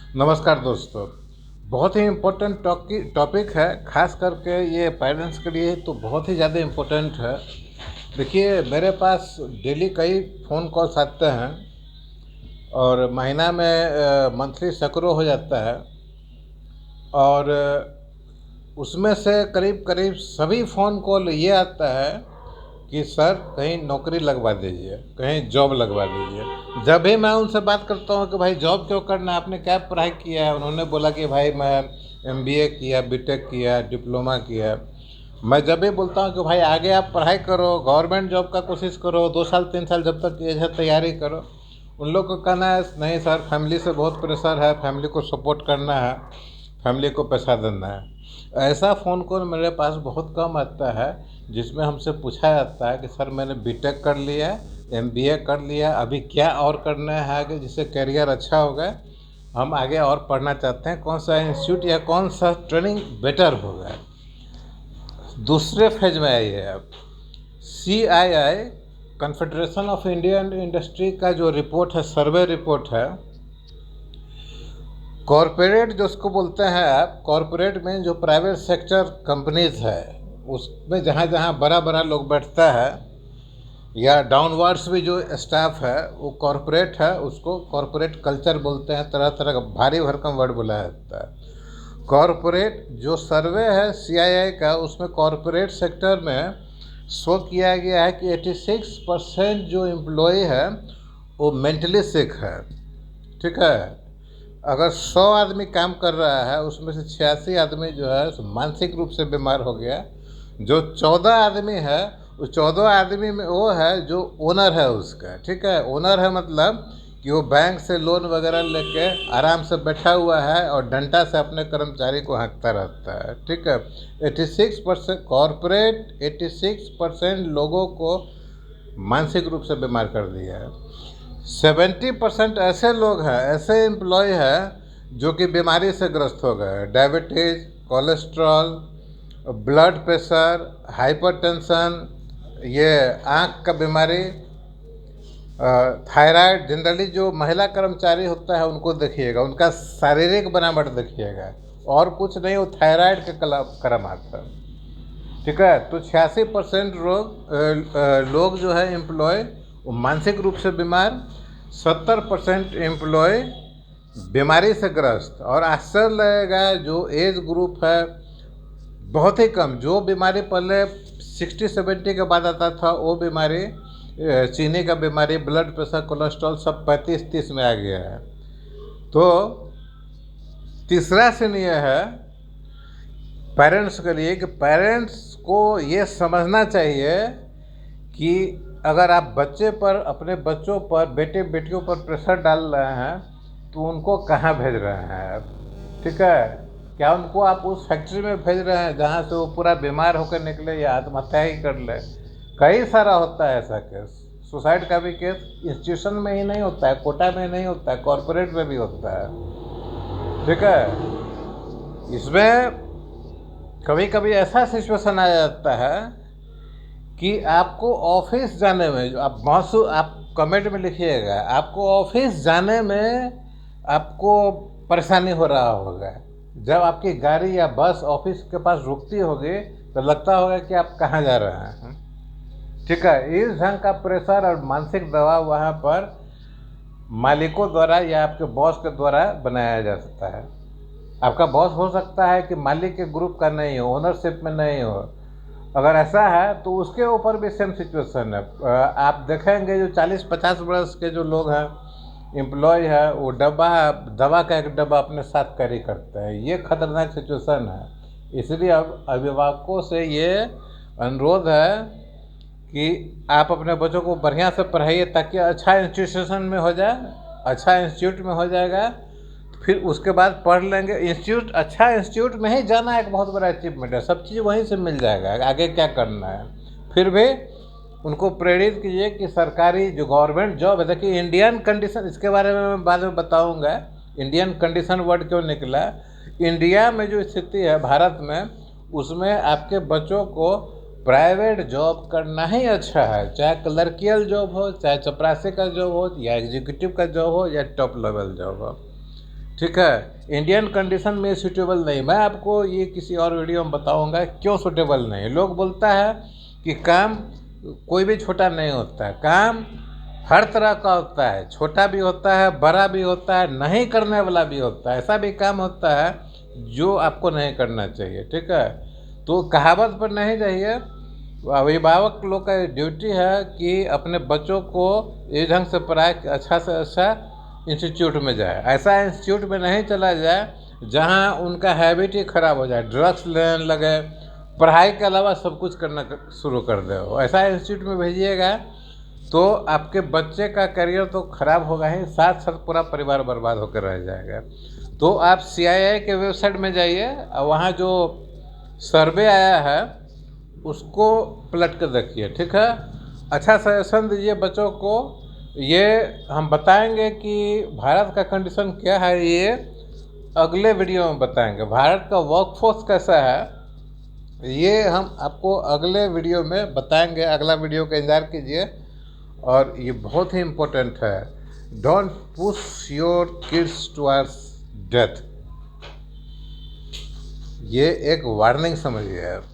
नमस्कार दोस्तों। बहुत ही इम्पोर्टेंट टॉपिक है, ख़ास करके ये पेरेंट्स के लिए तो बहुत ही ज़्यादा इम्पोर्टेंट है। देखिए, मेरे पास डेली कई फ़ोन कॉल्स आते हैं और महीना में मंथली सैकड़ों हो जाता है। और उसमें से करीब-करीब सभी फ़ोन कॉल ये आता है कि सर कहीं नौकरी लगवा दीजिए, कहीं जॉब लगवा दीजिए। जब भी मैं उनसे बात करता हूँ कि भाई जॉब क्यों करना है, आपने क्या पढ़ाई किया है? उन्होंने बोला कि भाई मैं एमबीए किया, बीटेक किया, डिप्लोमा किया। मैं जब भी बोलता हूँ कि भाई आगे आप पढ़ाई करो, गवर्नमेंट जॉब का कोशिश करो, 2 साल 3 साल जब तक एज है तैयारी करो। उन लोग को कहना है नहीं सर, फैमिली से बहुत प्रेशर है, फैमिली को सपोर्ट करना है, फैमिली को पैसा देना है। ऐसा फ़ोन कॉल मेरे पास बहुत कम आता है जिसमें हमसे पूछा जाता है कि सर मैंने बीटेक कर लिया, एमबीए कर लिया, अभी क्या और करना है आगे जिससे करियर अच्छा होगा, हम आगे और पढ़ना चाहते हैं, कौन सा इंस्टीट्यूट या कौन सा ट्रेनिंग बेटर होगा। दूसरे फेज में आइए अब। CII confederation of Indian industry का जो रिपोर्ट है, सर्वे रिपोर्ट है, कॉरपोरेट जो उसको बोलते हैं आप, कॉरपोरेट में जो प्राइवेट सेक्टर कंपनीज है उसमें जहाँ जहाँ बड़ा बड़ा लोग बैठता है या डाउनवर्ड्स भी जो स्टाफ है वो कॉरपोरेट है, उसको कॉरपोरेट कल्चर बोलते हैं। तरह तरह का भारी भरकम वर्ड बोला जाता है। कॉरपोरेट जो सर्वे है CII का, उसमें कॉरपोरेट सेक्टर में शो किया गया है कि 86% जो एम्प्लॉय है वो मेंटली सिक है। ठीक है, अगर 100 आदमी काम कर रहा है उसमें से 86 आदमी जो है मानसिक रूप से बीमार हो गया। जो 14 आदमी है उस 14 आदमी में वो है जो ओनर है उसका। ठीक है, ओनर है मतलब कि वो बैंक से लोन वगैरह लेके आराम से बैठा हुआ है और डंडा से अपने कर्मचारी को हाँकता रहता है। ठीक है, 86% कॉरपोरेट 86% लोगों को मानसिक रूप से बीमार कर दिया है। 70% ऐसे लोग हैं, ऐसे एम्प्लॉय हैं जो कि बीमारी से ग्रस्त हो गए, diabetes, cholesterol, blood pressure, hypertension, ये आँख का बीमारी, थायराइड। जनरली जो महिला कर्मचारी होता है उनको देखिएगा, उनका शारीरिक बनावट देखिएगा, और कुछ नहीं, वो थायराइड के क्रम आता है। ठीक है, तो 86% लोग जो है एम्प्लॉय वो मानसिक रूप से बीमार, 70% एम्प्लॉय बीमारी से ग्रस्त। और आश्चर्य लगेगा जो एज ग्रुप है बहुत ही कम, जो बीमारी पहले 60-70 के बाद आता था वो बीमारी, चीनी का बीमारी, ब्लड प्रेशर, कोलेस्ट्रॉल सब 35-30 में आ गया है। तो तीसरा सीन ये है पेरेंट्स के लिए कि पेरेंट्स को ये समझना चाहिए कि अगर आप बच्चे पर, अपने बच्चों पर, बेटे बेटियों पर प्रेशर डाल रहे हैं तो उनको कहाँ भेज रहे हैं आप। ठीक है, क्या उनको आप उस फैक्ट्री में भेज रहे हैं जहाँ से वो पूरा बीमार होकर निकले या आत्महत्या ही कर ले? कई सारा होता है ऐसा केस। सुसाइड का भी केस इंस्टीट्यूशन में ही नहीं होता है, कोटा में नहीं होता है, कॉरपोरेट में भी होता है। ठीक है, इसमें कभी कभी ऐसा सिचुएशन आ जाता है कि आपको ऑफिस जाने में, जो आप कमेंट में लिखिएगा, आपको ऑफिस जाने में आपको परेशानी हो रहा होगा। जब आपकी गाड़ी या बस ऑफिस के पास रुकती होगी तो लगता होगा कि आप कहाँ जा रहे हैं। ठीक है, इस ढंग का प्रेशर और मानसिक दबाव वहाँ पर मालिकों द्वारा या आपके बॉस के द्वारा बनाया जा सकता है। आपका बॉस हो सकता है कि मालिक के ग्रुप का नहीं हो, ओनरशिप में नहीं हो। अगर ऐसा है तो उसके ऊपर भी सेम सिचुएशन है। आप देखेंगे जो 40-50 वर्ष के जो लोग हैं, एम्प्लॉय है, वो दवा का एक डब्बा अपने साथ कैरी करते हैं। ये खतरनाक सिचुएशन है। इसलिए अब अभिभावकों से ये अनुरोध है कि आप अपने बच्चों को बढ़िया से पढ़ाइए ताकि अच्छा इंस्टीट्यूशन में हो जाए, अच्छा इंस्टीट्यूट में हो जाएगा, फिर उसके बाद पढ़ लेंगे। इंस्टीट्यूट, अच्छा इंस्टीट्यूट में ही जाना एक बहुत बड़ा अचीवमेंट है, सब चीज़ वहीं से मिल जाएगा, आगे क्या करना है। फिर भी उनको प्रेरित कीजिए कि सरकारी जो गवर्नमेंट जॉब है, देखिए इंडियन कंडीशन, इसके बारे में मैं बाद में बताऊंगा इंडियन कंडीशन वर्ड क्यों निकला। इंडिया में जो स्थिति है भारत में, उसमें आपके बच्चों को प्राइवेट जॉब करना ही अच्छा है, चाहे क्लर्कियल जॉब हो, चाहे चपरासी का जॉब हो, या एग्जीक्यूटिव का जॉब हो, या टॉप लेवल जॉब हो। ठीक है, इंडियन कंडीशन में सूटेबल नहीं। मैं आपको ये किसी और वीडियो में बताऊंगा क्यों सूटेबल नहीं। लोग बोलता है कि काम कोई भी छोटा नहीं होता है, काम हर तरह का होता है, छोटा भी होता है, बड़ा भी होता है, नहीं करने वाला भी होता है। ऐसा भी काम होता है जो आपको नहीं करना चाहिए, ठीक है। तो कहावत पर नहीं जाइए। अभिभावक लोग का ड्यूटी है कि अपने बच्चों को इस ढंग से पढ़ाए कि अच्छा से अच्छा इंस्टीट्यूट में जाए। ऐसा इंस्टीट्यूट में नहीं चला जाए जहां उनका हैबिट ही ख़राब हो जाए, ड्रग्स लेने लगे, पढ़ाई के अलावा सब कुछ करना शुरू कर दे। ऐसा इंस्टीट्यूट में भेजिएगा तो आपके बच्चे का करियर तो ख़राब होगा ही, साथ साथ पूरा परिवार बर्बाद होकर रह जाएगा। तो आप CII के वेबसाइट में जाइए और वहाँ जो सर्वे आया है उसको पलट कर देखिए, ठीक है। अच्छा सजेशन दीजिए बच्चों को। ये हम बताएंगे कि भारत का कंडीशन क्या है, ये अगले वीडियो में बताएंगे। भारत का वर्कफोर्स कैसा है ये हम आपको अगले वीडियो में बताएंगे। अगला वीडियो का इंतज़ार कीजिए। और ये बहुत ही इम्पोर्टेंट है, don't push your kids towards death. ये एक वार्निंग समझिए आप।